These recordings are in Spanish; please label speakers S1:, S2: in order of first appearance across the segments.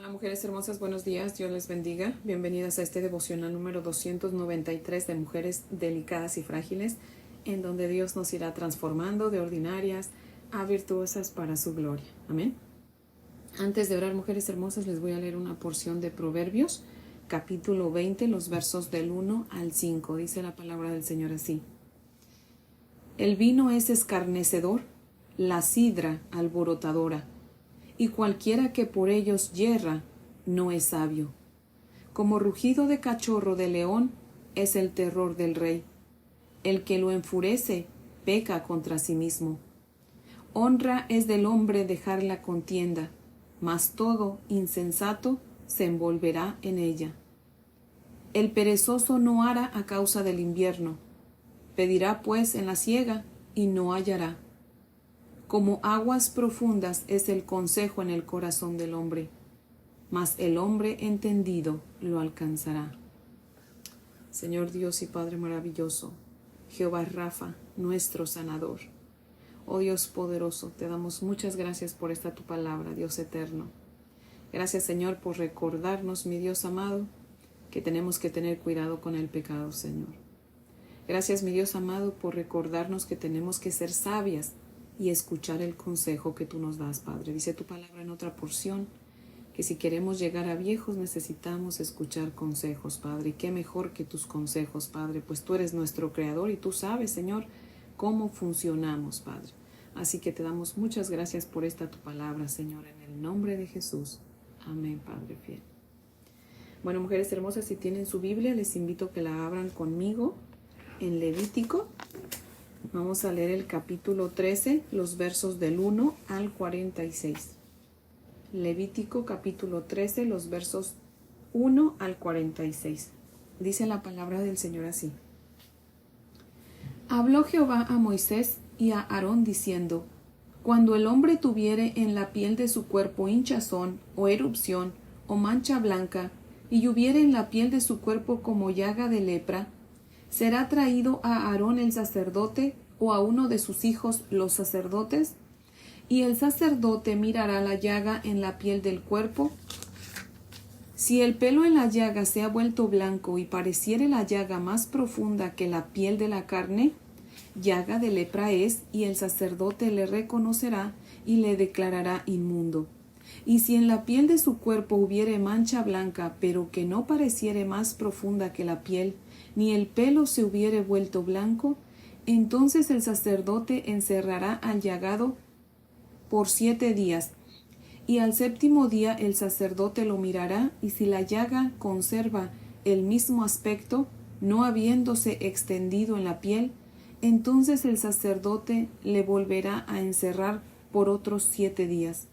S1: Hola mujeres hermosas, buenos días, Dios les bendiga. Bienvenidas a este devocional número 293 de mujeres delicadas y frágiles, en donde Dios nos irá transformando de ordinarias a virtuosas para su gloria. Amén. Antes de orar, mujeres hermosas, les voy a leer una porción de Proverbios, capítulo 20, los versos del 1 al 5. Dice la palabra del Señor así: El vino es escarnecedor, la sidra alborotadora, y cualquiera que por ellos yerra no es sabio. Como rugido de cachorro de león es el terror del rey. El que lo enfurece peca contra sí mismo. Honra es del hombre dejar la contienda, mas todo insensato se envolverá en ella. El perezoso no hará a causa del invierno, pedirá pues en la siega y no hallará. Como aguas profundas es el consejo en el corazón del hombre, mas el hombre entendido lo alcanzará. Señor Dios y Padre maravilloso, Jehová Rafa, nuestro sanador. Oh Dios poderoso, te damos muchas gracias por esta tu palabra, Dios eterno. Gracias, Señor, por recordarnos, mi Dios amado, que tenemos que tener cuidado con el pecado, Señor. Gracias, mi Dios amado, por recordarnos que tenemos que ser sabias y escuchar el consejo que tú nos das, Padre. Dice tu palabra en otra porción que si queremos llegar a viejos necesitamos escuchar consejos, Padre. Y qué mejor que tus consejos, Padre, pues tú eres nuestro creador y tú sabes, Señor, cómo funcionamos, Padre. Así que te damos muchas gracias por esta tu palabra, Señor, en el nombre de Jesús. Amén, Padre fiel. Bueno, mujeres hermosas, si tienen su Biblia, les invito a que la abran conmigo en Levítico. Vamos a leer el capítulo 13, los versos del 1 al 46. Levítico capítulo 13, los versos 1 al 46. Dice la palabra del Señor así: Habló Jehová a Moisés y a Aarón diciendo: Cuando el hombre tuviere en la piel de su cuerpo hinchazón, o erupción, o mancha blanca, y hubiere en la piel de su cuerpo como llaga de lepra, será traído a Aarón el sacerdote o a uno de sus hijos los sacerdotes, y el sacerdote mirará la llaga en la piel del cuerpo. Si el pelo en la llaga se ha vuelto blanco y pareciere la llaga más profunda que la piel de la carne, llaga de lepra es, y el sacerdote le reconocerá y le declarará inmundo. Y si en la piel de su cuerpo hubiere mancha blanca, pero que no pareciere más profunda que la piel, ni el pelo se hubiere vuelto blanco, entonces el sacerdote encerrará al llagado por 7 días, y al 7º día el sacerdote lo mirará, y si la llaga conserva el mismo aspecto, no habiéndose extendido en la piel, entonces el sacerdote le volverá a encerrar por otros 7 días.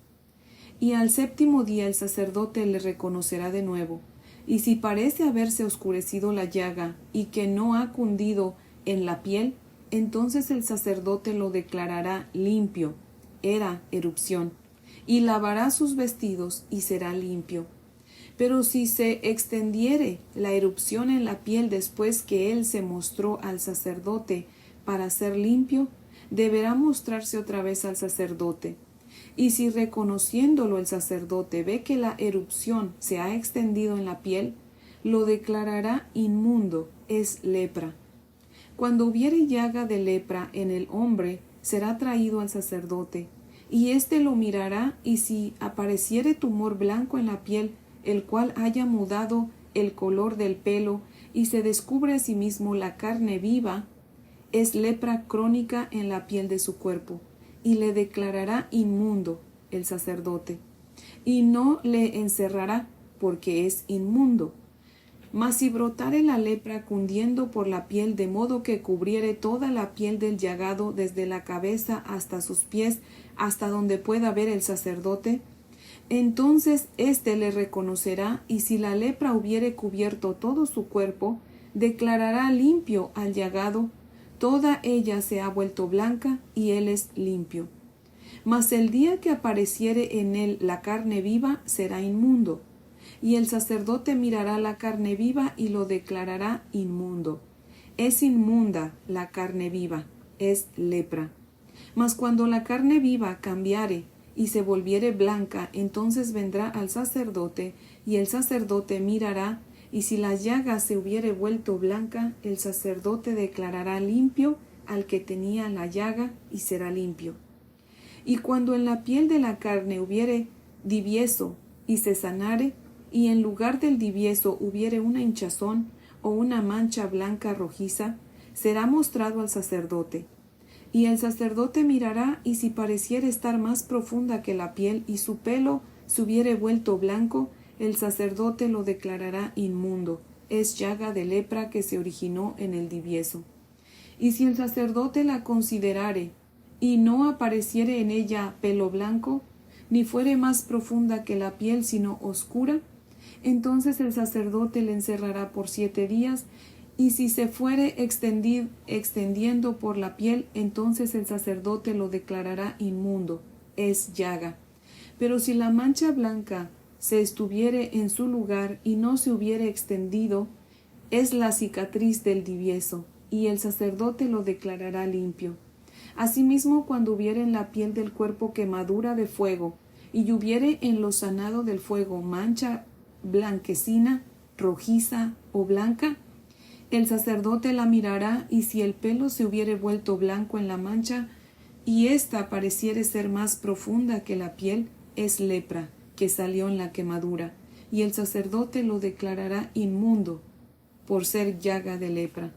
S1: Y al 7º día el sacerdote le reconocerá de nuevo, y si parece haberse oscurecido la llaga y que no ha cundido en la piel, entonces el sacerdote lo declarará limpio, era erupción, y lavará sus vestidos y será limpio. Pero si se extendiere la erupción en la piel después que él se mostró al sacerdote para ser limpio, deberá mostrarse otra vez al sacerdote. Y si reconociéndolo el sacerdote ve que la erupción se ha extendido en la piel, lo declarará inmundo, es lepra. Cuando hubiere llaga de lepra en el hombre, será traído al sacerdote, y éste lo mirará, y si apareciere tumor blanco en la piel, el cual haya mudado el color del pelo, y se descubre a sí mismo la carne viva, es lepra crónica en la piel de su cuerpo, y le declarará inmundo el sacerdote, y no le encerrará, porque es inmundo. Mas si brotare la lepra cundiendo por la piel, de modo que cubriere toda la piel del llagado desde la cabeza hasta sus pies, hasta donde pueda ver el sacerdote, entonces éste le reconocerá, y si la lepra hubiere cubierto todo su cuerpo, declarará limpio al llagado, toda ella se ha vuelto blanca, y él es limpio. Mas el día que apareciere en él la carne viva, será inmundo. Y el sacerdote mirará la carne viva y lo declarará inmundo. Es inmunda la carne viva, es lepra. Mas cuando la carne viva cambiare y se volviere blanca, entonces vendrá al sacerdote, y el sacerdote mirará, y si la llaga se hubiere vuelto blanca, el sacerdote declarará limpio al que tenía la llaga, y será limpio. Y cuando en la piel de la carne hubiere divieso, y se sanare, y en lugar del divieso hubiere una hinchazón, o una mancha blanca rojiza, será mostrado al sacerdote. Y el sacerdote mirará, y si pareciere estar más profunda que la piel, y su pelo se hubiere vuelto blanco, el sacerdote lo declarará inmundo. Es llaga de lepra que se originó en el divieso. Y si el sacerdote la considerare, y no apareciere en ella pelo blanco, ni fuere más profunda que la piel, sino oscura, entonces el sacerdote le encerrará por 7 días, y si se fuere extendiendo por la piel, entonces el sacerdote lo declarará inmundo, es llaga. Pero si la mancha blanca se estuviere en su lugar y no se hubiere extendido, es la cicatriz del divieso, y el sacerdote lo declarará limpio. Asimismo, cuando hubiere en la piel del cuerpo quemadura de fuego, y hubiere en lo sanado del fuego mancha blanquecina, rojiza o blanca, el sacerdote la mirará, y si el pelo se hubiere vuelto blanco en la mancha, y ésta pareciere ser más profunda que la piel, es lepra, que salió en la quemadura, y el sacerdote lo declarará inmundo, por ser llaga de lepra.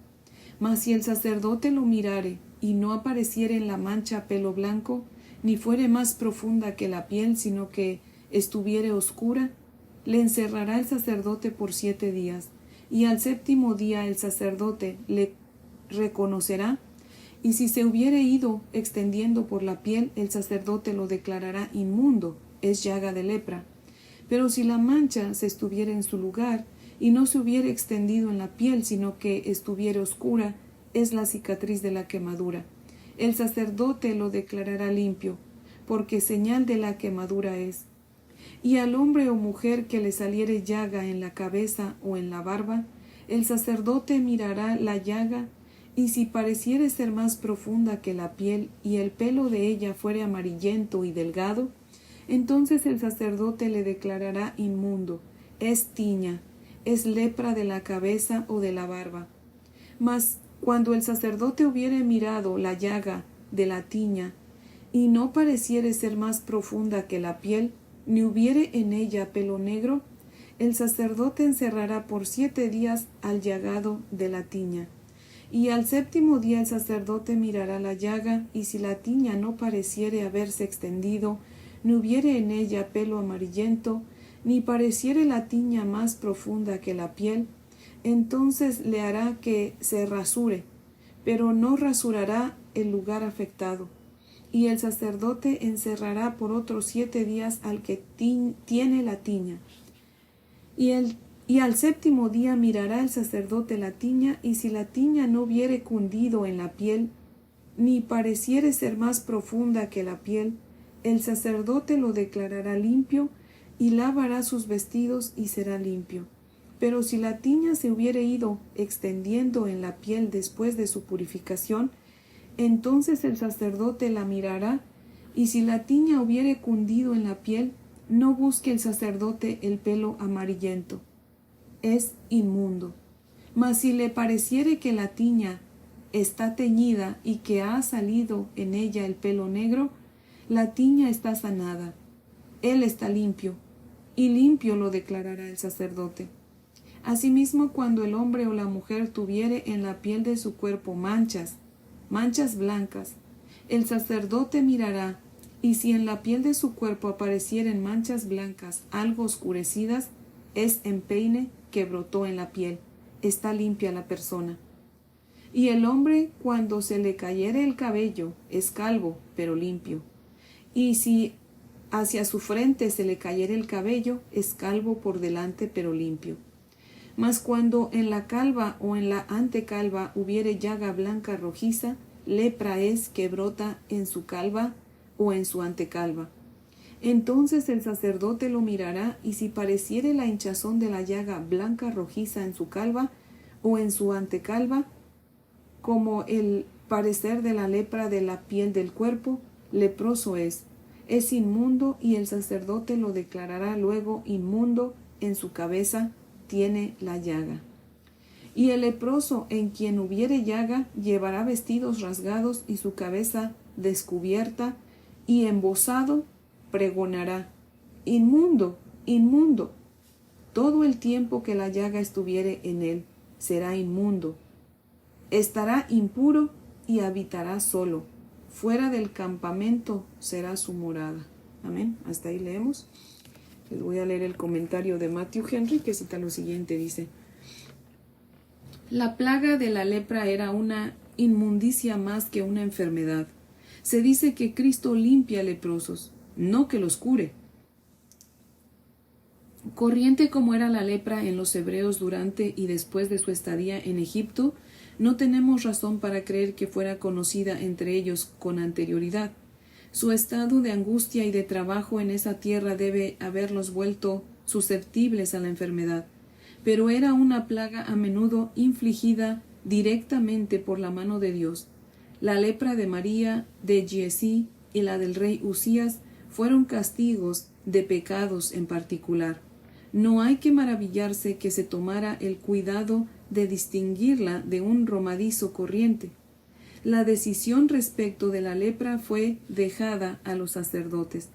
S1: Mas si el sacerdote lo mirare, y no apareciere en la mancha pelo blanco, ni fuere más profunda que la piel, sino que estuviere oscura, le encerrará el sacerdote por 7 días, y al 7º día el sacerdote le reconocerá, y si se hubiere ido extendiendo por la piel, el sacerdote lo declarará inmundo, es llaga de lepra. Pero si la mancha se estuviera en su lugar, y no se hubiere extendido en la piel, sino que estuviera oscura, es la cicatriz de la quemadura. El sacerdote lo declarará limpio, porque señal de la quemadura es. Y al hombre o mujer que le saliere llaga en la cabeza o en la barba, el sacerdote mirará la llaga, y si pareciere ser más profunda que la piel, y el pelo de ella fuere amarillento y delgado, entonces el sacerdote le declarará inmundo, es tiña, es lepra de la cabeza o de la barba. Mas cuando el sacerdote hubiere mirado la llaga de la tiña, y no pareciere ser más profunda que la piel, ni hubiere en ella pelo negro, el sacerdote encerrará por 7 días al llagado de la tiña. Y al 7º día el sacerdote mirará la llaga, y si la tiña no pareciere haberse extendido, ni hubiere en ella pelo amarillento, ni pareciere la tiña más profunda que la piel, entonces le hará que se rasure, pero no rasurará el lugar afectado. Y el sacerdote encerrará por otros 7 días al que tiene la tiña. Y al 7º día mirará el sacerdote la tiña, y si la tiña no hubiere cundido en la piel, ni pareciere ser más profunda que la piel, el sacerdote lo declarará limpio, y lavará sus vestidos y será limpio. Pero si la tiña se hubiere ido extendiendo en la piel después de su purificación, entonces el sacerdote la mirará, y si la tiña hubiere cundido en la piel, no busque el sacerdote el pelo amarillento, es inmundo. Mas si le pareciere que la tiña está teñida y que ha salido en ella el pelo negro, la tiña está sanada, él está limpio, y limpio lo declarará el sacerdote. Asimismo, cuando el hombre o la mujer tuviere en la piel de su cuerpo manchas blancas, el sacerdote mirará, y si en la piel de su cuerpo aparecieren manchas blancas algo oscurecidas, es empeine que brotó en la piel, está limpia la persona. Y el hombre, cuando se le cayere el cabello, es calvo, pero limpio. Y si hacia su frente se le cayere el cabello, es calvo por delante, pero limpio. Mas cuando en la calva o en la antecalva hubiere llaga blanca rojiza, lepra es que brota en su calva o en su antecalva. Entonces el sacerdote lo mirará, y si pareciere la hinchazón de la llaga blanca rojiza en su calva o en su antecalva, como el parecer de la lepra de la piel del cuerpo, leproso es, es inmundo y el sacerdote lo declarará luego inmundo, en su cabeza tiene la llaga. Y el leproso en quien hubiere llaga llevará vestidos rasgados y su cabeza descubierta, y embozado pregonará: inmundo, inmundo. Todo el tiempo que la llaga estuviere en él, será inmundo. Estará impuro y habitará solo. Fuera del campamento será su morada. Amén. Hasta ahí leemos. Les voy a leer el comentario de Matthew Henry, que cita lo siguiente. Dice: la plaga de la lepra era una inmundicia más que una enfermedad. Se dice que Cristo limpia leprosos, no que los cure. Corriente como era la lepra en los hebreos durante y después de su estadía en Egipto, no tenemos razón para creer que fuera conocida entre ellos con anterioridad. Su estado de angustia y de trabajo en esa tierra debe haberlos vuelto susceptibles a la enfermedad, pero era una plaga a menudo infligida directamente por la mano de Dios. La lepra de María, de Giezi y la del rey Usías fueron castigos de pecados en particular. No hay que maravillarse que se tomara el cuidado de distinguirla de un romadizo corriente. La decisión respecto de la lepra fue dejada a los sacerdotes.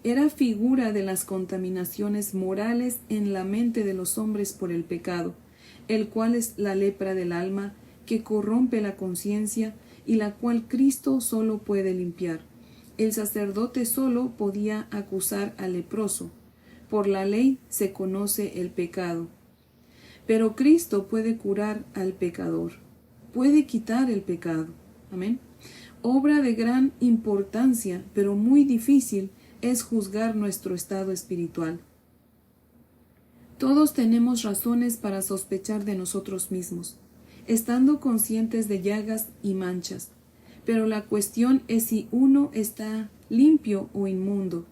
S1: Era figura de las contaminaciones morales en la mente de los hombres por el pecado, el cual es la lepra del alma que corrompe la conciencia y la cual Cristo solo puede limpiar. El sacerdote solo podía acusar al leproso. Por la ley se conoce el pecado. Pero Cristo puede curar al pecador, puede quitar el pecado. Amén. Obra de gran importancia, pero muy difícil, es juzgar nuestro estado espiritual. Todos tenemos razones para sospechar de nosotros mismos, estando conscientes de llagas y manchas, pero la cuestión es si uno está limpio o inmundo.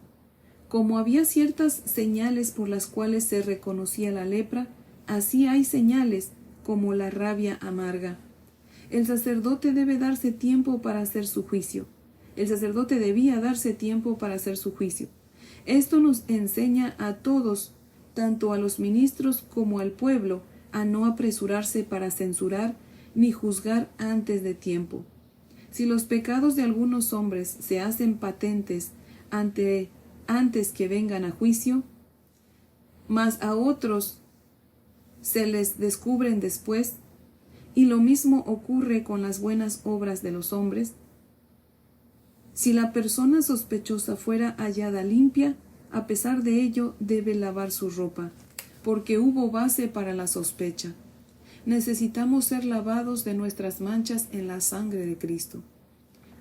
S1: Como había ciertas señales por las cuales se reconocía la lepra, así hay señales como la rabia amarga. El sacerdote debe darse tiempo para hacer su juicio. El sacerdote debía darse tiempo para hacer su juicio. Esto nos enseña a todos, tanto a los ministros como al pueblo, a no apresurarse para censurar ni juzgar antes de tiempo. Si los pecados de algunos hombres se hacen patentes antes que vengan a juicio, mas a otros se les descubren después, y lo mismo ocurre con las buenas obras de los hombres. Si la persona sospechosa fuera hallada limpia, a pesar de ello debe lavar su ropa, porque hubo base para la sospecha. Necesitamos ser lavados de nuestras manchas en la sangre de Cristo,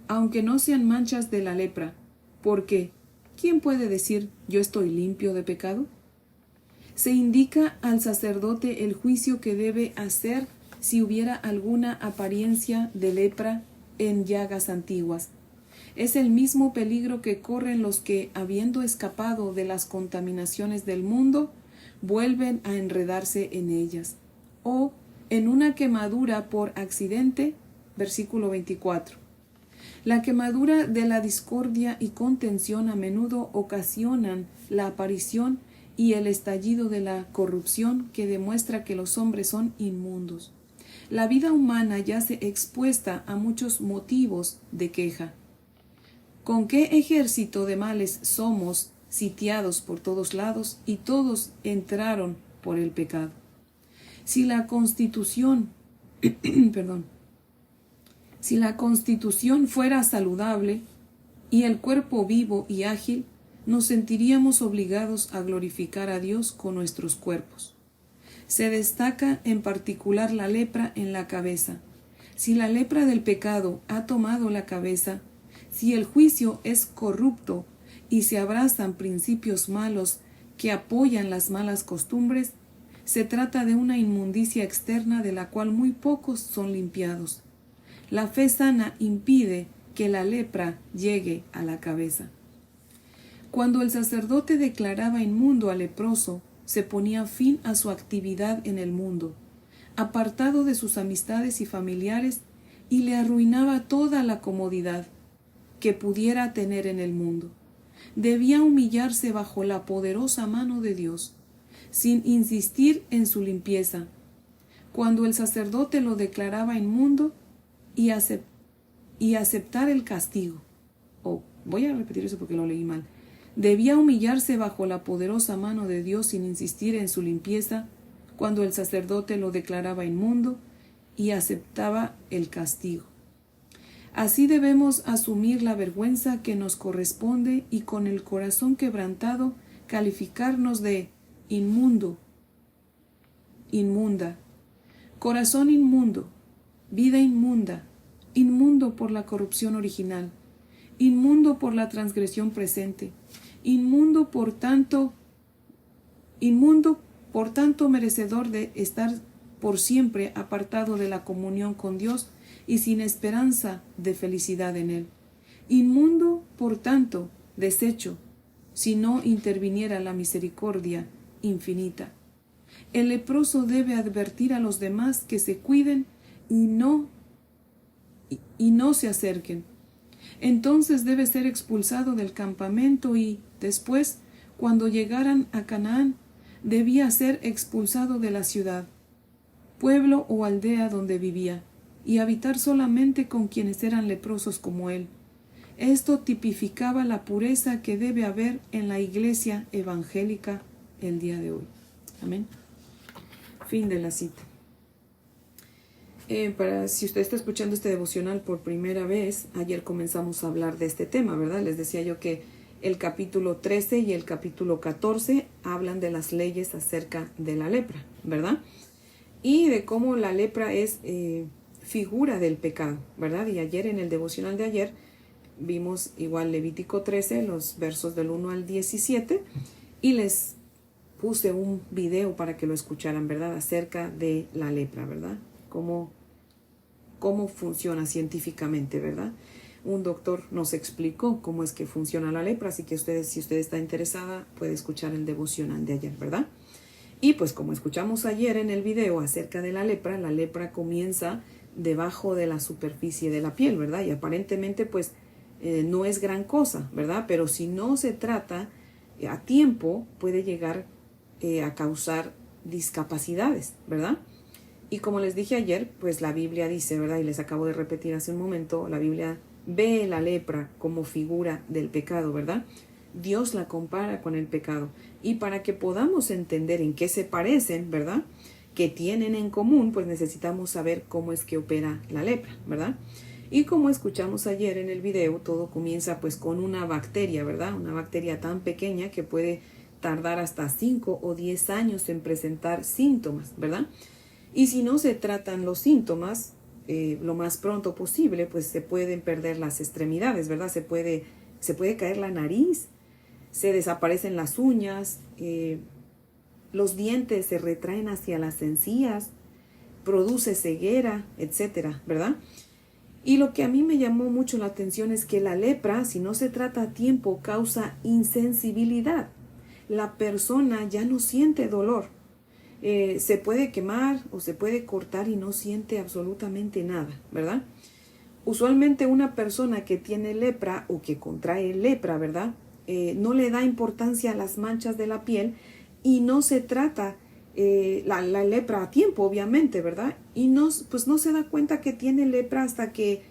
S1: aunque no sean manchas de la lepra, porque ¿quién puede decir yo estoy limpio de pecado? Se indica al sacerdote el juicio que debe hacer si hubiera alguna apariencia de lepra en llagas antiguas. Es el mismo peligro que corren los que, habiendo escapado de las contaminaciones del mundo, vuelven a enredarse en ellas. O en una quemadura por accidente, versículo 24. La quemadura de la discordia y contención a menudo ocasionan la aparición y el estallido de la corrupción que demuestra que los hombres son inmundos. La vida humana yace expuesta a muchos motivos de queja. ¿Con qué ejército de males somos sitiados por todos lados y todos entraron por el pecado? Si la Constitución, si la Constitución fuera saludable y el cuerpo vivo y ágil, nos sentiríamos obligados a glorificar a Dios con nuestros cuerpos. Se destaca en particular la lepra en la cabeza. Si la lepra del pecado ha tomado la cabeza, si el juicio es corrupto y se abrazan principios malos que apoyan las malas costumbres, se trata de una inmundicia externa de la cual muy pocos son limpiados. La fe sana impide que la lepra llegue a la cabeza. Cuando el sacerdote declaraba inmundo al leproso, se ponía fin a su actividad en el mundo, apartado de sus amistades y familiares, y le arruinaba toda la comodidad que pudiera tener en el mundo. Debía humillarse bajo la poderosa mano de Dios, sin insistir en su limpieza. Cuando el sacerdote lo declaraba inmundo y aceptar el castigo. Voy a repetir eso porque lo leí mal. Debía humillarse bajo la poderosa mano de Dios sin insistir en su limpieza, cuando el sacerdote lo declaraba inmundo y aceptaba el castigo. Así debemos asumir la vergüenza que nos corresponde y con el corazón quebrantado calificarnos de inmundo, inmunda, corazón inmundo, vida inmunda, inmundo por la corrupción original, inmundo por la transgresión presente, inmundo por tanto merecedor de estar por siempre apartado de la comunión con Dios y sin esperanza de felicidad en Él. Inmundo, por tanto, deshecho, si no interviniera la misericordia infinita. El leproso debe advertir a los demás que se cuiden y no se acerquen. Entonces debe ser expulsado del campamento y, después, cuando llegaran a Canaán, debía ser expulsado de la ciudad, pueblo o aldea donde vivía, y habitar solamente con quienes eran leprosos como él. Esto tipificaba la pureza que debe haber en la iglesia evangélica el día de hoy. Amén. Fin de la cita. Si usted está escuchando este devocional por primera vez, ayer comenzamos a hablar de este tema, ¿verdad? Les decía yo que el capítulo 13 y el capítulo 14 hablan de las leyes acerca de la lepra, ¿verdad? Y de cómo la lepra es figura del pecado, ¿verdad? Y ayer en el devocional de ayer vimos igual Levítico 13, los versos del 1 al 17, y les puse un video para que lo escucharan, ¿verdad? Acerca de la lepra, ¿verdad? Cómo funciona científicamente, ¿verdad? Un doctor nos explicó cómo es que funciona la lepra, así que si usted está interesada, puede escuchar el devocional de ayer, ¿verdad? Y pues como escuchamos ayer en el video acerca de la lepra comienza debajo de la superficie de la piel, ¿verdad? Y aparentemente pues no es gran cosa, ¿verdad? Pero si no se trata a tiempo, puede llegar a causar discapacidades, ¿verdad? Y como les dije ayer, pues la Biblia dice, ¿verdad? Y les acabo de repetir hace un momento, la Biblia ve la lepra como figura del pecado, ¿verdad? Dios la compara con el pecado. Y para que podamos entender en qué se parecen, ¿verdad?, que tienen en común, pues necesitamos saber cómo es que opera la lepra, ¿verdad? Y como escuchamos ayer en el video, todo comienza pues con una bacteria, ¿verdad? Una bacteria tan pequeña que puede tardar hasta 5 o 10 años en presentar síntomas, ¿verdad? Y si no se tratan los síntomas lo más pronto posible, pues se pueden perder las extremidades, ¿verdad? Se puede caer la nariz, se desaparecen las uñas, los dientes se retraen hacia las encías, produce ceguera, etcétera, ¿verdad? Y lo que a mí me llamó mucho la atención es que la lepra, si no se trata a tiempo, causa insensibilidad. La persona ya no siente dolor. Se puede quemar o se puede cortar y no siente absolutamente nada, ¿verdad? Usualmente una persona que tiene lepra o que contrae lepra, ¿verdad?, no le da importancia a las manchas de la piel y no se trata la lepra a tiempo, obviamente, ¿verdad? Y no se da cuenta que tiene lepra hasta que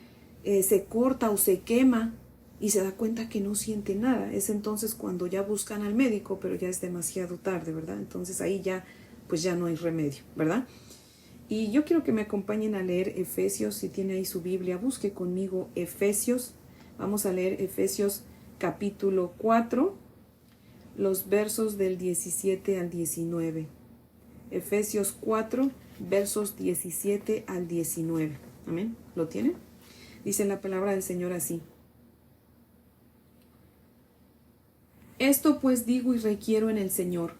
S1: se corta o se quema y se da cuenta que no siente nada. Es entonces cuando ya buscan al médico, pero ya es demasiado tarde, ¿verdad? Entonces ahí ya no hay remedio, ¿verdad? Y yo quiero que me acompañen a leer Efesios, si tiene ahí su Biblia, busque conmigo Efesios. Vamos a leer Efesios capítulo 4, los versos del 17 al 19. Efesios 4, versos 17 al 19. Amén. ¿Lo tienen? Dice la palabra del Señor así: Esto pues digo y requiero en el Señor,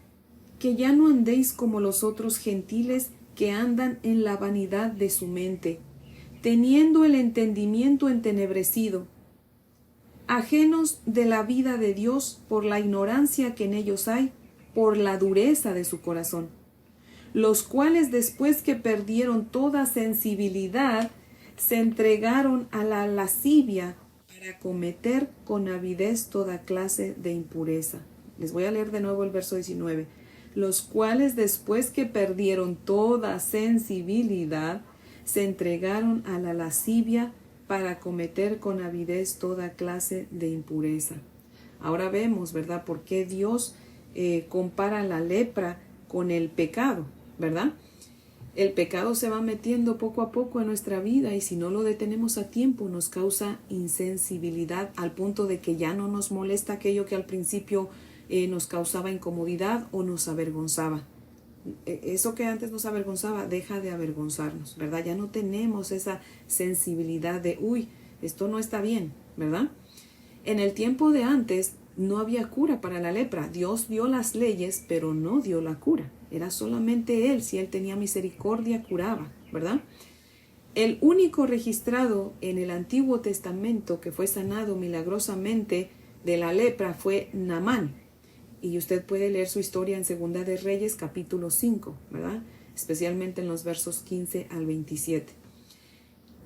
S1: que ya no andéis como los otros gentiles que andan en la vanidad de su mente, teniendo el entendimiento entenebrecido, ajenos de la vida de Dios por la ignorancia que en ellos hay, por la dureza de su corazón, los cuales después que perdieron toda sensibilidad, se entregaron a la lascivia para cometer con avidez toda clase de impureza. Les voy a leer de nuevo el verso 19. Los cuales después que perdieron toda sensibilidad, se entregaron a la lascivia para cometer con avidez toda clase de impureza. Ahora vemos, ¿verdad?, por qué Dios compara la lepra con el pecado, ¿verdad? El pecado se va metiendo poco a poco en nuestra vida y si no lo detenemos a tiempo nos causa insensibilidad al punto de que ya no nos molesta aquello que al principio nos causaba incomodidad o nos avergonzaba. Eso que antes nos avergonzaba deja de avergonzarnos, ¿verdad? Ya no tenemos esa sensibilidad de, uy, esto no está bien, ¿verdad? En el tiempo de antes no había cura para la lepra. Dios dio las leyes, pero no dio la cura. Era solamente Él. Si Él tenía misericordia, curaba, ¿verdad? El único registrado en el Antiguo Testamento que fue sanado milagrosamente de la lepra fue Naamán. Y usted puede leer su historia en Segunda de Reyes, capítulo 5, ¿verdad? Especialmente en los versos 15 al 27.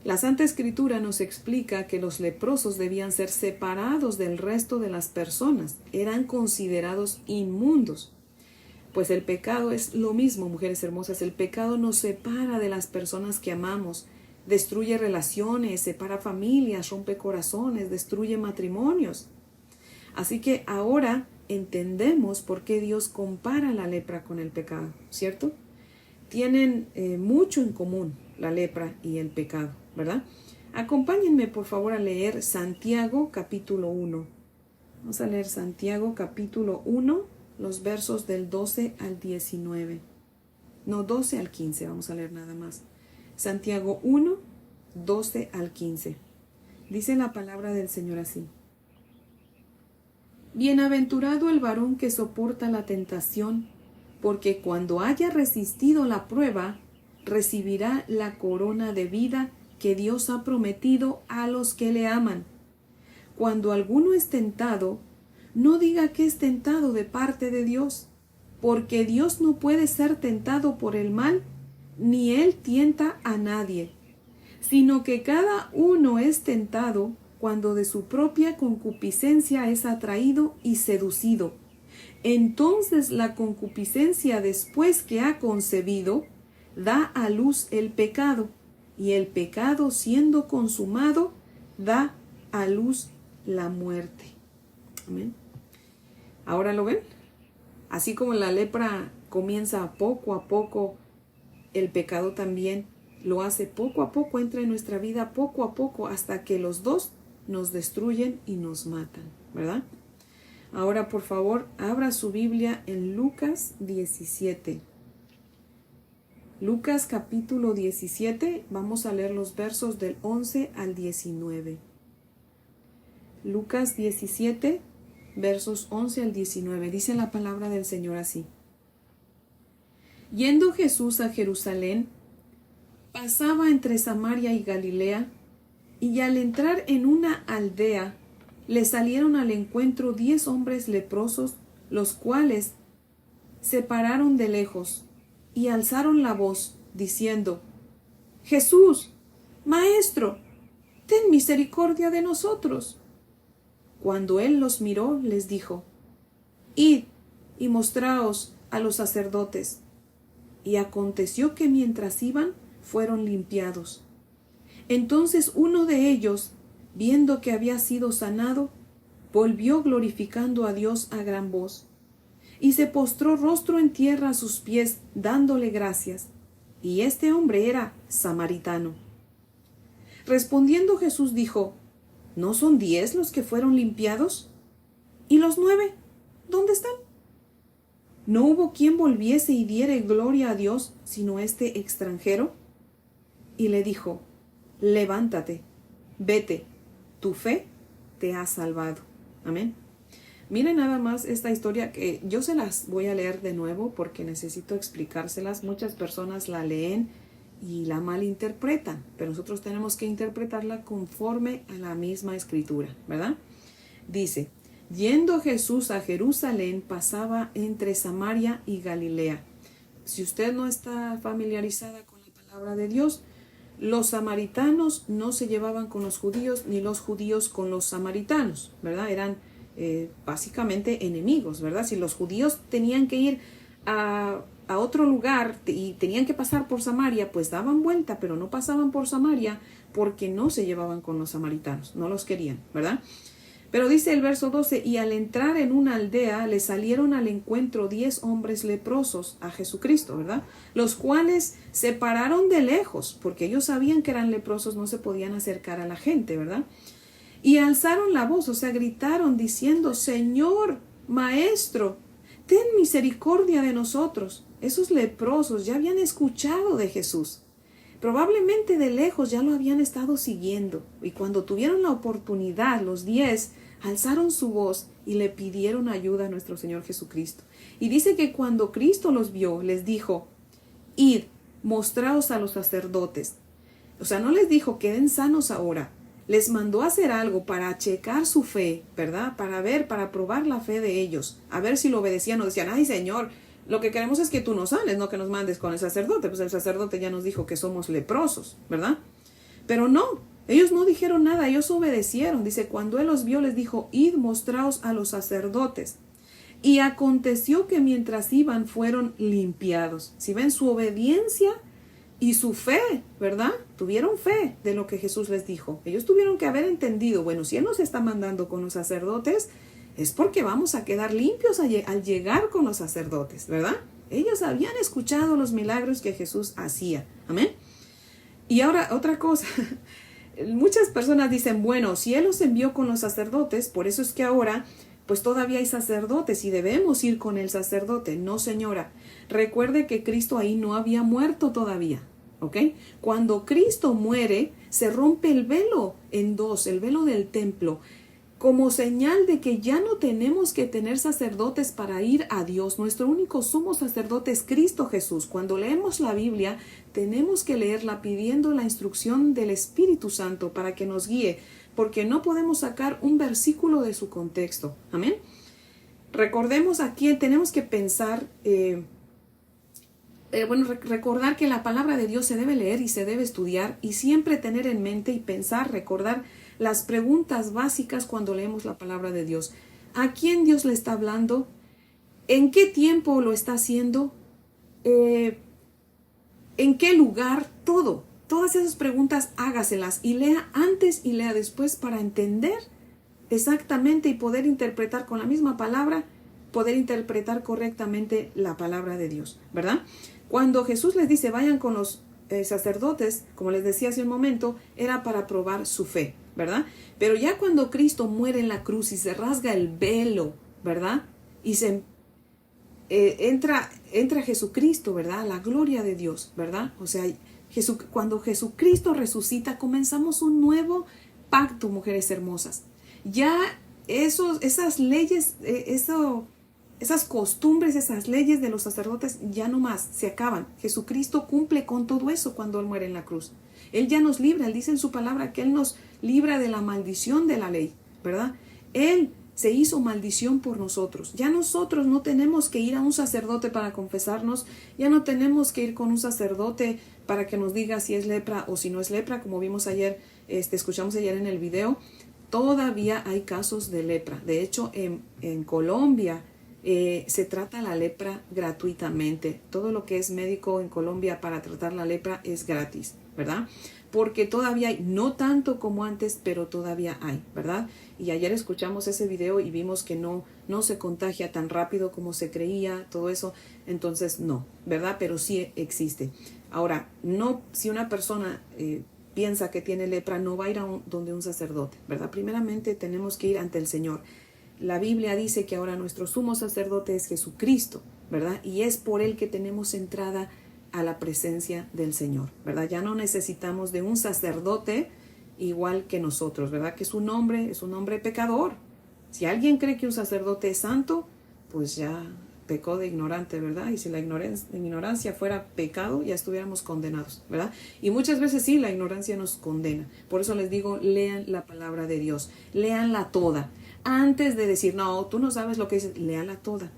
S1: La Santa Escritura nos explica que los leprosos debían ser separados del resto de las personas. Eran considerados inmundos. Pues el pecado es lo mismo, mujeres hermosas. El pecado nos separa de las personas que amamos. Destruye relaciones, separa familias, rompe corazones, destruye matrimonios. Así que ahora entendemos por qué Dios compara la lepra con el pecado, ¿cierto? Tienen mucho en común la lepra y el pecado, ¿verdad? Acompáñenme por favor a leer Santiago capítulo 1. Vamos a leer Santiago capítulo 1, los versos del 12 al 19. No, 12 al 15, vamos a leer nada más. Santiago 1, 12 al 15. Dice la palabra del Señor así. Bienaventurado el varón que soporta la tentación, porque cuando haya resistido la prueba, recibirá la corona de vida que Dios ha prometido a los que le aman. Cuando alguno es tentado, no diga que es tentado de parte de Dios, porque Dios no puede ser tentado por el mal, ni Él tienta a nadie, sino que cada uno es tentado cuando de su propia concupiscencia es atraído y seducido. Entonces la concupiscencia, después que ha concebido, da a luz el pecado, y el pecado, siendo consumado, da a luz la muerte. Amén. ¿Ahora lo ven? Así como la lepra comienza poco a poco, el pecado también lo hace poco a poco, entra en nuestra vida poco a poco, hasta que los dos nos destruyen y nos matan, ¿verdad? Ahora, por favor, abra su Biblia en Lucas 17. Lucas capítulo 17, vamos a leer los versos del 11 al 19. Lucas 17, versos 11 al 19. Dice la palabra del Señor así. Yendo Jesús a Jerusalén, pasaba entre Samaria y Galilea, y al entrar en una aldea, le salieron al encuentro 10 hombres leprosos, los cuales se pararon de lejos y alzaron la voz, diciendo: Jesús, Maestro, ten misericordia de nosotros. Cuando él los miró, les dijo: Id y mostraos a los sacerdotes. Y aconteció que mientras iban, fueron limpiados. Entonces uno de ellos, viendo que había sido sanado, volvió glorificando a Dios a gran voz, y se postró rostro en tierra a sus pies, dándole gracias. Y este hombre era samaritano. Respondiendo Jesús dijo: ¿No son 10 los que fueron limpiados? ¿Y los 9? ¿Dónde están? ¿No hubo quien volviese y diere gloria a Dios, sino este extranjero? Y le dijo: Levántate, vete, tu fe te ha salvado. Amén. Miren nada más esta historia que yo se las voy a leer de nuevo porque necesito explicárselas. Muchas personas la leen y la malinterpretan, pero nosotros tenemos que interpretarla conforme a la misma escritura, ¿verdad? Dice: yendo Jesús a Jerusalén, pasaba entre Samaria y Galilea. Si usted no está familiarizada con la palabra de Dios, los samaritanos no se llevaban con los judíos, ni los judíos con los samaritanos, ¿verdad? Eran básicamente enemigos, ¿verdad? Si los judíos tenían que ir a otro lugar y tenían que pasar por Samaria, pues daban vuelta, pero no pasaban por Samaria porque no se llevaban con los samaritanos, no los querían, ¿verdad? Pero dice el verso 12, y al entrar en una aldea le salieron al encuentro 10 hombres leprosos a Jesucristo, ¿verdad? Los cuales se pararon de lejos, porque ellos sabían que eran leprosos, no se podían acercar a la gente, ¿verdad? Y alzaron la voz, o sea, gritaron diciendo, Señor, Maestro, ten misericordia de nosotros. Esos leprosos ya habían escuchado de Jesús. Probablemente de lejos ya lo habían estado siguiendo. Y cuando tuvieron la oportunidad, los 10 alzaron su voz y le pidieron ayuda a nuestro Señor Jesucristo. Y dice que cuando Cristo los vio, les dijo, id, mostraos a los sacerdotes. O sea, no les dijo, queden sanos ahora. Les mandó a hacer algo para checar su fe, ¿verdad? Para probar la fe de ellos. A ver si lo obedecían o decían, ay Señor, lo que queremos es que tú nos sanes, no que nos mandes con el sacerdote. Pues el sacerdote ya nos dijo que somos leprosos, ¿verdad? Pero no, ellos no dijeron nada, ellos obedecieron. Dice, cuando él los vio, les dijo, id, mostraos a los sacerdotes. Y aconteció que mientras iban, fueron limpiados. Si ven su obediencia y su fe, ¿verdad? Tuvieron fe de lo que Jesús les dijo. Ellos tuvieron que haber entendido, bueno, si Él nos está mandando con los sacerdotes, es porque vamos a quedar limpios al llegar con los sacerdotes, ¿verdad? Ellos habían escuchado los milagros que Jesús hacía. Amén. Y ahora, otra cosa. Muchas personas dicen, bueno, si Él los envió con los sacerdotes, por eso es que ahora, pues todavía hay sacerdotes y debemos ir con el sacerdote. No, señora. Recuerde que Cristo ahí no había muerto todavía. ¿Ok? Cuando Cristo muere, se rompe el velo en dos, el velo del templo, como señal de que ya no tenemos que tener sacerdotes para ir a Dios. Nuestro único sumo sacerdote es Cristo Jesús. Cuando leemos la Biblia, tenemos que leerla pidiendo la instrucción del Espíritu Santo para que nos guíe, porque no podemos sacar un versículo de su contexto. Amén. Recordemos aquí, tenemos que pensar, recordar que la palabra de Dios se debe leer y se debe estudiar y siempre tener en mente y pensar, recordar las preguntas básicas cuando leemos la palabra de Dios. ¿A quién Dios le está hablando? ¿En qué tiempo lo está haciendo? ¿En qué lugar? Todo. Todas esas preguntas hágaselas y lea antes y lea después para entender exactamente y poder interpretar con la misma palabra, poder interpretar correctamente la palabra de Dios, ¿verdad? Cuando Jesús les dice vayan con los sacerdotes, como les decía hace un momento, era para probar su fe, ¿verdad? Pero ya cuando Cristo muere en la cruz y se rasga el velo, ¿verdad? Y se entra Jesucristo, ¿verdad? La gloria de Dios, ¿verdad? O sea, cuando Jesucristo resucita, comenzamos un nuevo pacto, mujeres hermosas. Ya esas leyes, esas costumbres, esas leyes de los sacerdotes ya no más, se acaban. Jesucristo cumple con todo eso cuando Él muere en la cruz. Él ya nos libra, Él dice en su palabra que Él nos libra de la maldición de la ley, ¿verdad? Él se hizo maldición por nosotros. Ya nosotros no tenemos que ir a un sacerdote para confesarnos, ya no tenemos que ir con un sacerdote para que nos diga si es lepra o si no es lepra, como vimos ayer, escuchamos ayer en el video. Todavía hay casos de lepra. De hecho, en Colombia se trata la lepra gratuitamente. Todo lo que es médico en Colombia para tratar la lepra es gratis, ¿verdad? Porque todavía hay, no tanto como antes, pero todavía hay, ¿verdad? Y ayer escuchamos ese video y vimos que no se contagia tan rápido como se creía, todo eso. Entonces, no, ¿verdad? Pero sí existe. Ahora, no, si una persona piensa que tiene lepra, no va a ir donde un sacerdote, ¿verdad? Primeramente tenemos que ir ante el Señor. La Biblia dice que ahora nuestro sumo sacerdote es Jesucristo, ¿verdad? Y es por Él que tenemos entrada a la presencia del Señor, ¿verdad? Ya no necesitamos de un sacerdote igual que nosotros, ¿verdad? Que es un hombre pecador. Si alguien cree que un sacerdote es santo, pues ya pecó de ignorante, ¿verdad? Y si la ignorancia fuera pecado, ya estuviéramos condenados, ¿verdad? Y muchas veces sí, la ignorancia nos condena. Por eso les digo, lean la palabra de Dios, léanla toda. Antes de decir, no, tú no sabes lo que dice, léala toda.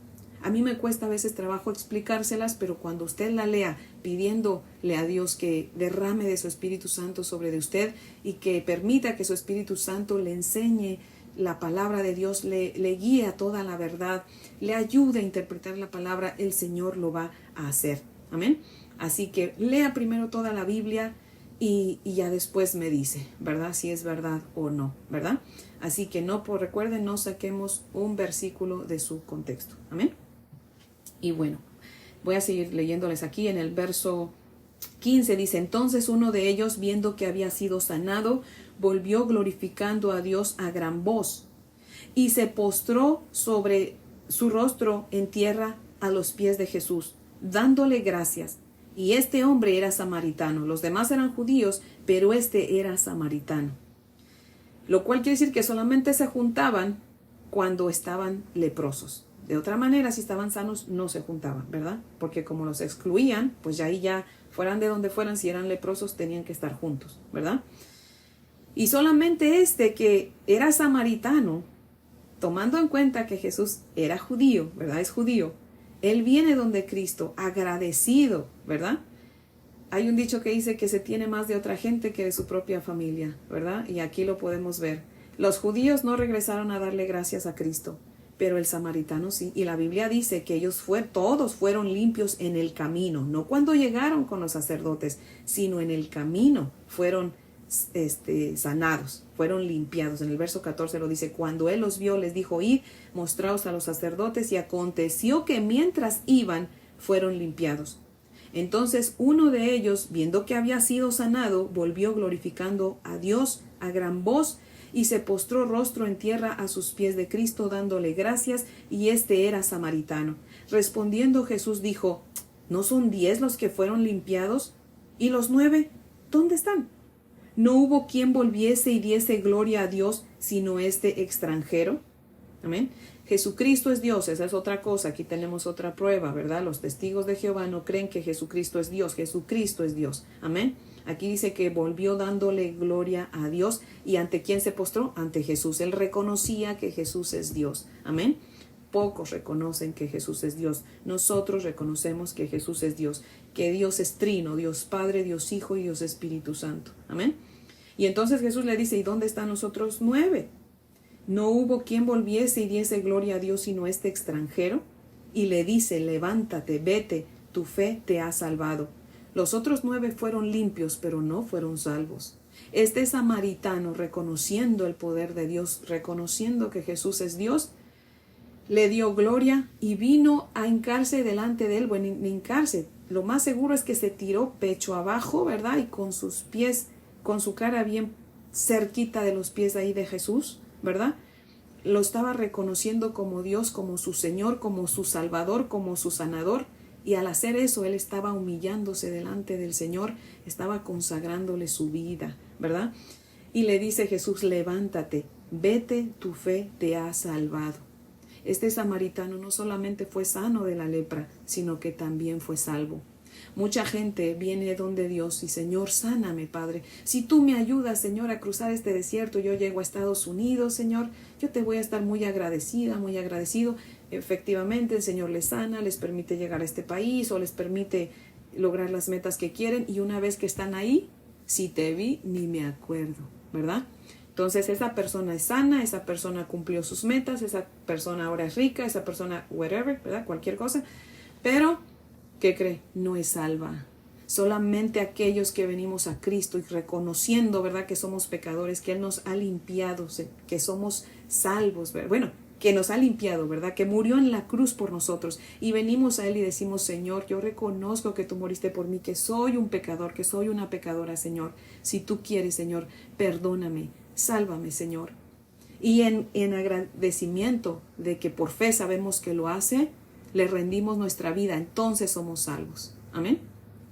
S1: A mí me cuesta a veces trabajo explicárselas, pero cuando usted la lea pidiéndole a Dios que derrame de su Espíritu Santo sobre de usted y que permita que su Espíritu Santo le enseñe la palabra de Dios, le guíe a toda la verdad, le ayude a interpretar la palabra, el Señor lo va a hacer. Amén. Así que lea primero toda la Biblia y ya después me dice, ¿verdad? Si es verdad o no, ¿verdad? Así que recuerden, no saquemos un versículo de su contexto. Amén. Y bueno, voy a seguir leyéndoles aquí en el verso 15. Dice, entonces uno de ellos, viendo que había sido sanado, volvió glorificando a Dios a gran voz y se postró sobre su rostro en tierra a los pies de Jesús, dándole gracias. Y este hombre era samaritano. Los demás eran judíos, pero este era samaritano. Lo cual quiere decir que solamente se juntaban cuando estaban leprosos. De otra manera, si estaban sanos, no se juntaban, ¿verdad? Porque como los excluían, pues ya fueran de donde fueran, si eran leprosos, tenían que estar juntos, ¿verdad? Y solamente este que era samaritano, tomando en cuenta que Jesús era judío, ¿verdad? Es judío. Él viene donde Cristo, agradecido, ¿verdad? Hay un dicho que dice que se tiene más de otra gente que de su propia familia, ¿verdad? Y aquí lo podemos ver. Los judíos no regresaron a darle gracias a Cristo, pero el samaritano sí. Y la Biblia dice que todos fueron limpios en el camino, no cuando llegaron con los sacerdotes, sino en el camino fueron sanados, fueron limpiados. En el verso 14 lo dice, cuando él los vio, les dijo, id, mostraos a los sacerdotes, y aconteció que mientras iban, fueron limpiados. Entonces uno de ellos, viendo que había sido sanado, volvió glorificando a Dios a gran voz, y se postró rostro en tierra a sus pies de Cristo, dándole gracias, y este era samaritano. Respondiendo Jesús dijo, ¿no son 10 los que fueron limpiados? ¿Y los 9? ¿Dónde están? No hubo quien volviese y diese gloria a Dios, sino este extranjero. Amén. Jesucristo es Dios, esa es otra cosa. Aquí tenemos otra prueba, ¿verdad? Los testigos de Jehová no creen que Jesucristo es Dios. Jesucristo es Dios. Amén. Aquí dice que volvió dándole gloria a Dios. ¿Y ante quién se postró? Ante Jesús. Él reconocía que Jesús es Dios. Amén. Pocos reconocen que Jesús es Dios. Nosotros reconocemos que Jesús es Dios, que Dios es trino, Dios Padre, Dios Hijo y Dios Espíritu Santo. Amén. Y entonces Jesús le dice, ¿y dónde están los otros 9? No hubo quien volviese y diese gloria a Dios sino este extranjero. Y le dice, levántate, vete, tu fe te ha salvado. Los otros 9 fueron limpios, pero no fueron salvos. Este samaritano, reconociendo el poder de Dios, reconociendo que Jesús es Dios, le dio gloria y vino a hincarse delante de él. Bueno, hincarse, lo más seguro es que se tiró pecho abajo, ¿verdad? Y con sus pies, con su cara bien cerquita de los pies ahí de Jesús, ¿verdad? Lo estaba reconociendo como Dios, como su Señor, como su Salvador, como su sanador. Y al hacer eso, él estaba humillándose delante del Señor, estaba consagrándole su vida, ¿verdad? Y le dice Jesús, levántate, vete, tu fe te ha salvado. Este samaritano no solamente fue sano de la lepra, sino que también fue salvo. Mucha gente viene donde Dios y Señor, sáname, Padre. Si tú me ayudas, Señor, a cruzar este desierto, yo llego a Estados Unidos, Señor, yo te voy a estar muy agradecida, muy agradecido. Efectivamente, el Señor les sana, les permite llegar a este país o les permite lograr las metas que quieren. Y una vez que están ahí, si te vi, ni me acuerdo, ¿verdad? Entonces esa persona es sana, esa persona cumplió sus metas, esa persona ahora es rica, esa persona whatever, ¿verdad? Cualquier cosa. Pero, ¿qué cree? No es salva. Solamente aquellos que venimos a Cristo y reconociendo, ¿verdad? Que somos pecadores, que Él nos ha limpiado, que somos salvos, ¿verdad? Bueno, que nos ha limpiado, ¿verdad? Que murió en la cruz por nosotros. Y venimos a Él y decimos, Señor, yo reconozco que tú moriste por mí, que soy un pecador, que soy una pecadora, Señor. Si tú quieres, Señor, perdóname. Sálvame, Señor. Y en agradecimiento de que por fe sabemos que lo hace, le rendimos nuestra vida, entonces somos salvos. Amén.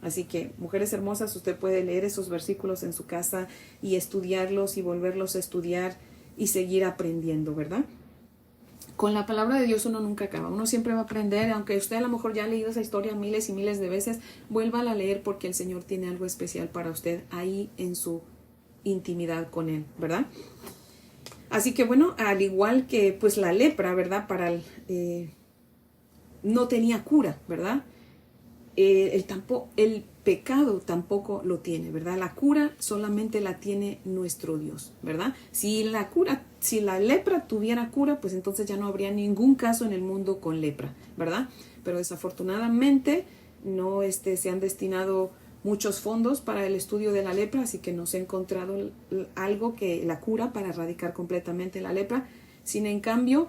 S1: Así que, mujeres hermosas, usted puede leer esos versículos en su casa y estudiarlos y volverlos a estudiar y seguir aprendiendo, ¿verdad? Con la palabra de Dios uno nunca acaba, uno siempre va a aprender, aunque usted a lo mejor ya ha leído esa historia miles y miles de veces, vuélvala a leer porque el Señor tiene algo especial para usted ahí en su intimidad con Él, ¿verdad? Así que bueno, al igual que pues la lepra, ¿verdad? Para no tenía cura, ¿verdad? El pecado tampoco lo tiene, ¿verdad? La cura solamente la tiene nuestro Dios, ¿verdad? Si la lepra tuviera cura, pues entonces ya no habría ningún caso en el mundo con lepra, ¿verdad? Pero desafortunadamente no se han destinado muchos fondos para el estudio de la lepra, así que no se ha encontrado algo que la cura para erradicar completamente la lepra. Sin en cambio,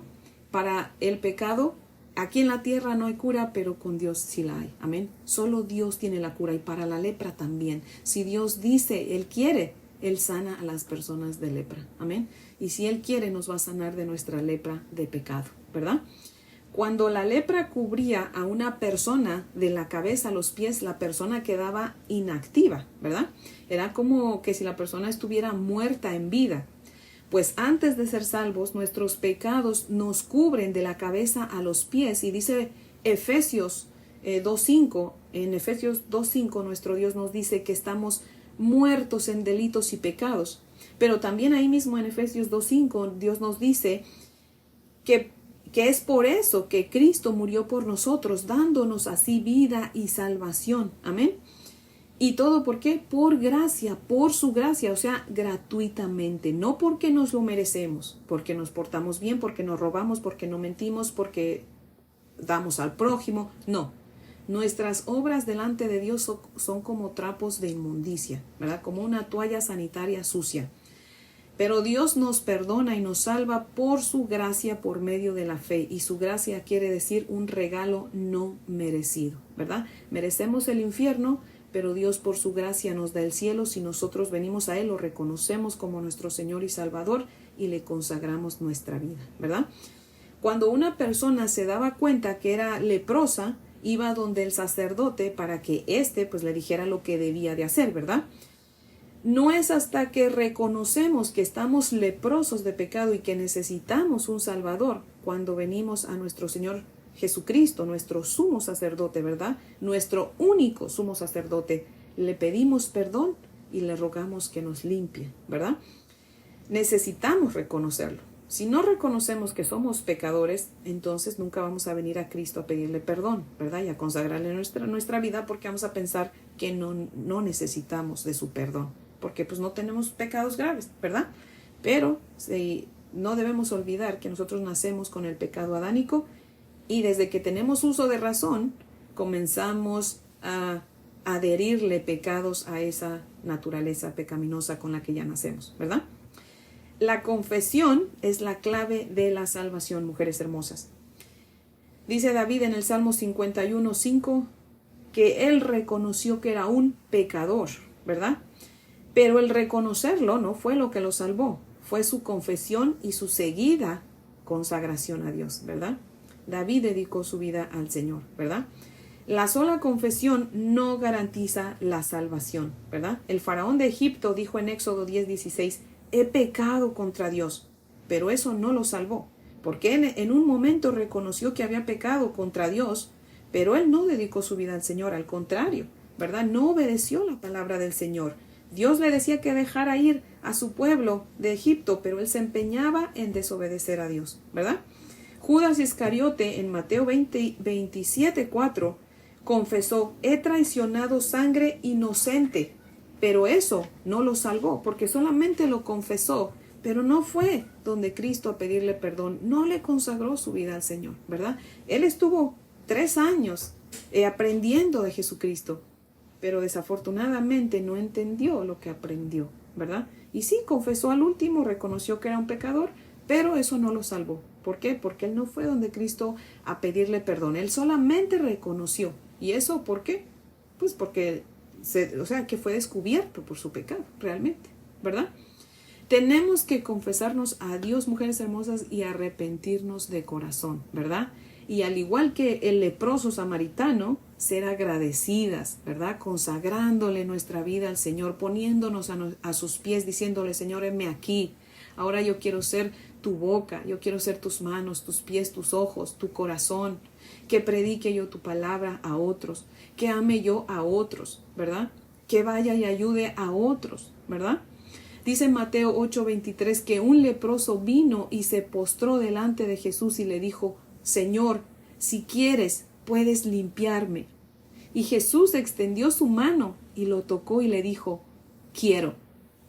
S1: para el pecado, aquí en la tierra no hay cura, pero con Dios sí la hay. Amén. Solo Dios tiene la cura, y para la lepra también. Si Dios dice, Él quiere, Él sana a las personas de lepra. Amén. Y si Él quiere, nos va a sanar de nuestra lepra de pecado, ¿verdad? Cuando la lepra cubría a una persona de la cabeza a los pies, la persona quedaba inactiva, ¿verdad? Era como que si la persona estuviera muerta en vida. Pues antes de ser salvos, nuestros pecados nos cubren de la cabeza a los pies. Y dice Efesios 2.5, en Efesios 2.5 nuestro Dios nos dice que estamos muertos en delitos y pecados. Pero también ahí mismo en Efesios 2.5 Dios nos dice que es por eso que Cristo murió por nosotros, dándonos así vida y salvación. Amén. ¿Y todo por qué? Por gracia, por su gracia, o sea, gratuitamente. No porque nos lo merecemos, porque nos portamos bien, porque nos robamos, porque no mentimos, porque damos al prójimo. No. Nuestras obras delante de Dios son como trapos de inmundicia, ¿verdad? Como una toalla sanitaria sucia. Pero Dios nos perdona y nos salva por su gracia, por medio de la fe. Y su gracia quiere decir un regalo no merecido, ¿verdad? Merecemos el infierno, pero Dios por su gracia nos da el cielo si nosotros venimos a Él, lo reconocemos como nuestro Señor y Salvador y le consagramos nuestra vida, ¿verdad? Cuando una persona se daba cuenta que era leprosa, iba donde el sacerdote para que pues le dijera lo que debía de hacer, ¿verdad? No es hasta que reconocemos que estamos leprosos de pecado y que necesitamos un Salvador cuando venimos a nuestro Señor Jesucristo, nuestro sumo sacerdote, ¿verdad? Nuestro único sumo sacerdote. Le pedimos perdón y le rogamos que nos limpie, ¿verdad? Necesitamos reconocerlo. Si no reconocemos que somos pecadores, entonces nunca vamos a venir a Cristo a pedirle perdón, ¿verdad? Y a consagrarle nuestra vida, porque vamos a pensar que no necesitamos de su perdón, porque pues no tenemos pecados graves, ¿verdad? Pero no debemos olvidar que nosotros nacemos con el pecado adánico y desde que tenemos uso de razón, comenzamos a adherirle pecados a esa naturaleza pecaminosa con la que ya nacemos, ¿verdad? La confesión es la clave de la salvación, mujeres hermosas. Dice David en el Salmo 51:5 que él reconoció que era un pecador, ¿verdad? Pero el reconocerlo no fue lo que lo salvó, fue su confesión y su seguida consagración a Dios, ¿verdad? David dedicó su vida al Señor, ¿verdad? La sola confesión no garantiza la salvación, ¿verdad? El faraón de Egipto dijo en Éxodo 10:16, he pecado contra Dios, pero eso no lo salvó, porque en un momento reconoció que había pecado contra Dios, pero él no dedicó su vida al Señor, al contrario, ¿verdad? No obedeció la palabra del Señor. Dios le decía que dejara ir a su pueblo de Egipto, pero él se empeñaba en desobedecer a Dios, ¿verdad? Judas Iscariote en Mateo 27:4 confesó, he traicionado sangre inocente, pero eso no lo salvó, porque solamente lo confesó, pero no fue donde Cristo a pedirle perdón, no le consagró su vida al Señor, ¿verdad? Él estuvo 3 años aprendiendo de Jesucristo, pero desafortunadamente no entendió lo que aprendió, ¿verdad? Y sí, confesó al último, reconoció que era un pecador, pero eso no lo salvó. ¿Por qué? Porque él no fue donde Cristo a pedirle perdón, él solamente reconoció. ¿Y eso por qué? Pues porque que fue descubierto por su pecado, realmente, ¿verdad? Tenemos que confesarnos a Dios, mujeres hermosas, y arrepentirnos de corazón, ¿verdad? Y al igual que el leproso samaritano, ser agradecidas, ¿verdad? Consagrándole nuestra vida al Señor, poniéndonos a sus pies, diciéndole, Señor, heme aquí. Ahora yo quiero ser tu boca, yo quiero ser tus manos, tus pies, tus ojos, tu corazón. Que predique yo tu palabra a otros, que ame yo a otros, ¿verdad? Que vaya y ayude a otros, ¿verdad? Dice Mateo 8:23 que un leproso vino y se postró delante de Jesús y le dijo, Señor, si quieres, puedes limpiarme. Y Jesús extendió su mano y lo tocó y le dijo, quiero,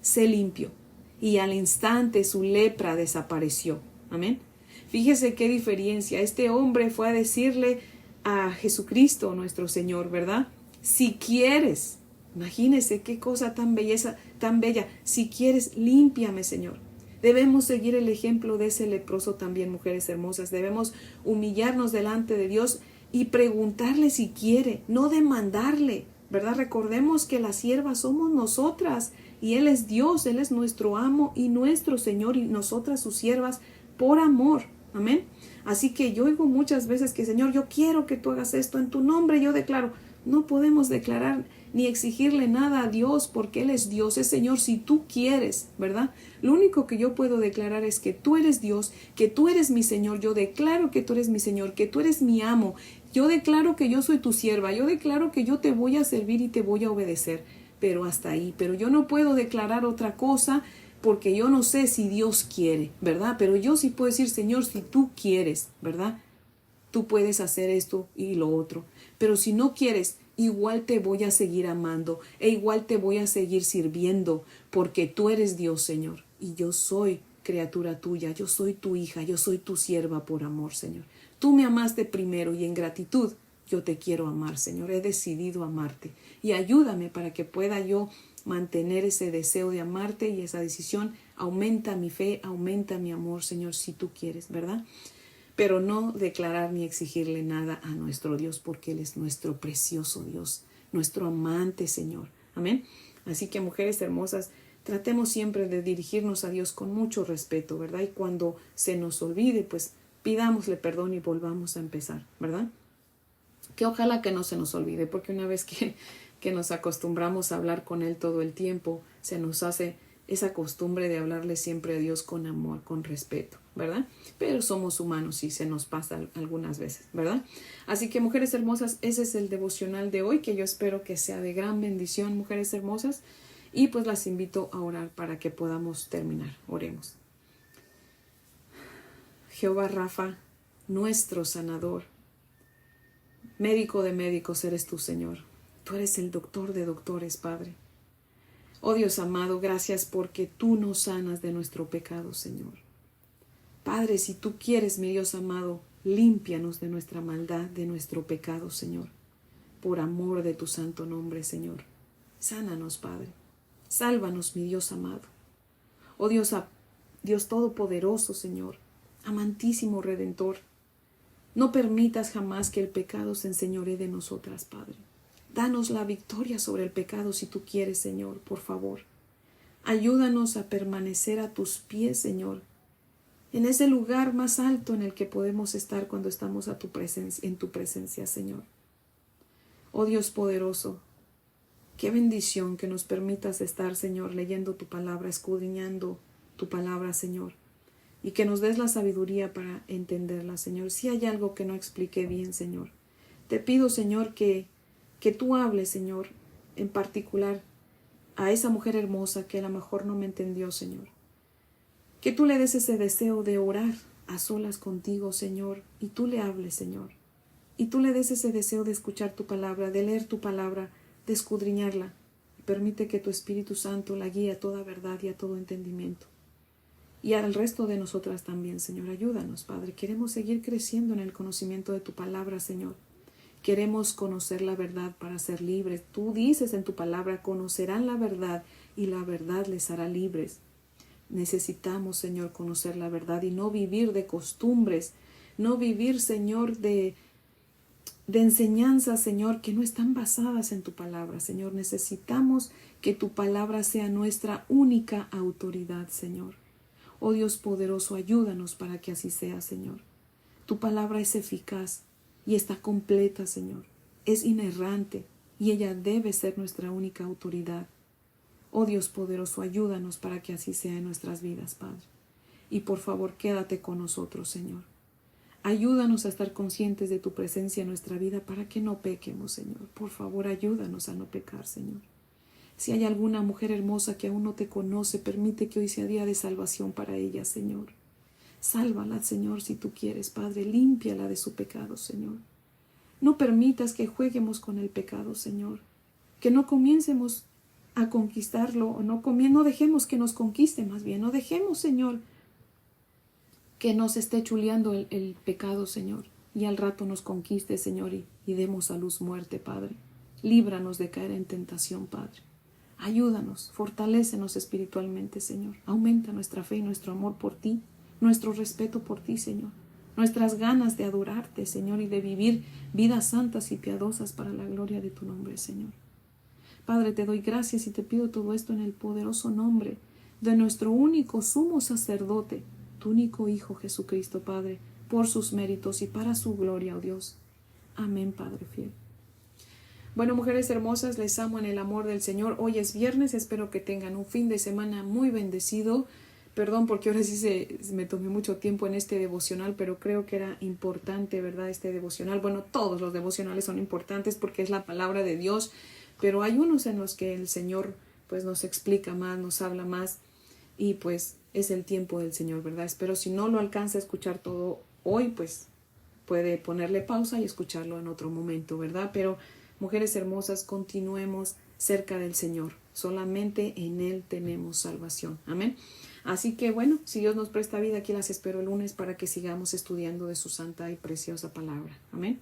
S1: sé limpio. Y al instante su lepra desapareció. Amén. Fíjese qué diferencia. Este hombre fue a decirle a Jesucristo, nuestro Señor, ¿verdad? Si quieres, imagínese qué cosa tan bella. Si quieres, límpiame, Señor. Debemos seguir el ejemplo de ese leproso también, mujeres hermosas. Debemos humillarnos delante de Dios y preguntarle si quiere, no demandarle, ¿verdad? Recordemos que las siervas somos nosotras y Él es Dios, Él es nuestro amo y nuestro Señor y nosotras sus siervas por amor. Amén. Así que yo oigo muchas veces que, Señor, yo quiero que tú hagas esto en tu nombre, yo declaro. No podemos declarar ni exigirle nada a Dios porque Él es Dios, es Señor, si tú quieres, ¿verdad? Lo único que yo puedo declarar es que tú eres Dios, que tú eres mi Señor, yo declaro que tú eres mi Señor, que tú eres mi amo, yo declaro que yo soy tu sierva, yo declaro que yo te voy a servir y te voy a obedecer, pero hasta ahí, pero yo no puedo declarar otra cosa porque yo no sé si Dios quiere, ¿verdad? Pero yo sí puedo decir, Señor, si tú quieres, ¿verdad? Tú puedes hacer esto y lo otro. Pero si no quieres, igual te voy a seguir amando e igual te voy a seguir sirviendo porque tú eres Dios, Señor. Y yo soy criatura tuya, yo soy tu hija, yo soy tu sierva por amor, Señor. Tú me amaste primero y en gratitud yo te quiero amar, Señor. He decidido amarte y ayúdame para que pueda yo mantener ese deseo de amarte y esa decisión. Aumenta mi fe, aumenta mi amor, Señor, si tú quieres, ¿verdad? Pero no declarar ni exigirle nada a nuestro Dios porque Él es nuestro precioso Dios, nuestro amante, Señor. Amén. Así que, mujeres hermosas, tratemos siempre de dirigirnos a Dios con mucho respeto, ¿verdad? Y cuando se nos olvide, pues pidámosle perdón y volvamos a empezar, ¿verdad? Que ojalá que no se nos olvide, porque una vez que nos acostumbramos a hablar con Él todo el tiempo, se nos hace esa costumbre de hablarle siempre a Dios con amor, con respeto, ¿verdad? Pero somos humanos y se nos pasa algunas veces, ¿verdad? Así que, mujeres hermosas, ese es el devocional de hoy, que yo espero que sea de gran bendición, mujeres hermosas, y pues las invito a orar para que podamos terminar. Oremos. Jehová Rafa, nuestro sanador, médico de médicos eres tú, Señor. Tú eres el doctor de doctores, Padre. Oh Dios amado, gracias porque tú nos sanas de nuestro pecado, Señor. Padre, si tú quieres, mi Dios amado, límpianos de nuestra maldad, de nuestro pecado, Señor. Por amor de tu santo nombre, Señor. Sánanos, Padre. Sálvanos, mi Dios amado. Oh Dios, Dios todopoderoso, Señor. Amantísimo Redentor. No permitas jamás que el pecado se enseñoree de nosotras, Padre. Danos la victoria sobre el pecado si tú quieres, Señor, por favor. Ayúdanos a permanecer a tus pies, Señor, en ese lugar más alto en el que podemos estar cuando estamos en tu presencia, Señor. Oh Dios poderoso, qué bendición que nos permitas estar, Señor, leyendo tu palabra, escudriñando tu palabra, Señor, y que nos des la sabiduría para entenderla, Señor. Si hay algo que no expliqué bien, Señor, te pido, Señor, que tú hables, Señor, en particular a esa mujer hermosa que a lo mejor no me entendió, Señor. Que tú le des ese deseo de orar a solas contigo, Señor, y tú le hables, Señor. Y tú le des ese deseo de escuchar tu palabra, de leer tu palabra, de escudriñarla. Permite que tu Espíritu Santo la guíe a toda verdad y a todo entendimiento. Y al resto de nosotras también, Señor. Ayúdanos, Padre. Queremos seguir creciendo en el conocimiento de tu palabra, Señor. Queremos conocer la verdad para ser libres. Tú dices en tu palabra, conocerán la verdad y la verdad les hará libres. Necesitamos, Señor, conocer la verdad y no vivir de costumbres, no vivir, Señor, de enseñanzas, Señor, que no están basadas en tu palabra, Señor. Necesitamos que tu palabra sea nuestra única autoridad, Señor. Oh Dios poderoso, ayúdanos para que así sea, Señor. Tu palabra es eficaz y está completa, Señor. Es inerrante y ella debe ser nuestra única autoridad. Oh Dios poderoso, ayúdanos para que así sea en nuestras vidas, Padre. Y por favor, quédate con nosotros, Señor. Ayúdanos a estar conscientes de tu presencia en nuestra vida para que no pequemos, Señor. Por favor, ayúdanos a no pecar, Señor. Si hay alguna mujer hermosa que aún no te conoce, permite que hoy sea día de salvación para ella, Señor. Sálvala, Señor, si tú quieres, Padre. Límpiala de su pecado, Señor. No permitas que jueguemos con el pecado, Señor. Que no comiencemos a conquistarlo, o no dejemos que nos conquiste, más bien. No dejemos, Señor, que nos esté chuleando el pecado, Señor. Y al rato nos conquiste, Señor, y demos a luz muerte, Padre. Líbranos de caer en tentación, Padre. Ayúdanos, fortalécenos espiritualmente, Señor. Aumenta nuestra fe y nuestro amor por ti, nuestro respeto por ti, Señor. Nuestras ganas de adorarte, Señor, y de vivir vidas santas y piadosas para la gloria de tu nombre, Señor. Padre, te doy gracias y te pido todo esto en el poderoso nombre de nuestro único sumo sacerdote, tu único Hijo Jesucristo, Padre, por sus méritos y para su gloria, oh Dios. Amén, Padre fiel. Bueno, mujeres hermosas, les amo en el amor del Señor. Hoy es viernes, espero que tengan un fin de semana muy bendecido. Perdón porque ahora sí me tomé mucho tiempo en este devocional, pero creo que era importante, ¿verdad? Este devocional. Bueno, todos los devocionales son importantes porque es la palabra de Dios, pero hay unos en los que el Señor pues nos explica más, nos habla más y pues es el tiempo del Señor, ¿verdad? Espero si no lo alcanza a escuchar todo hoy, pues puede ponerle pausa y escucharlo en otro momento, ¿verdad? Pero mujeres hermosas, continuemos cerca del Señor. Solamente en Él tenemos salvación. Amén. Así que bueno, si Dios nos presta vida, aquí las espero el lunes para que sigamos estudiando de su santa y preciosa palabra. Amén.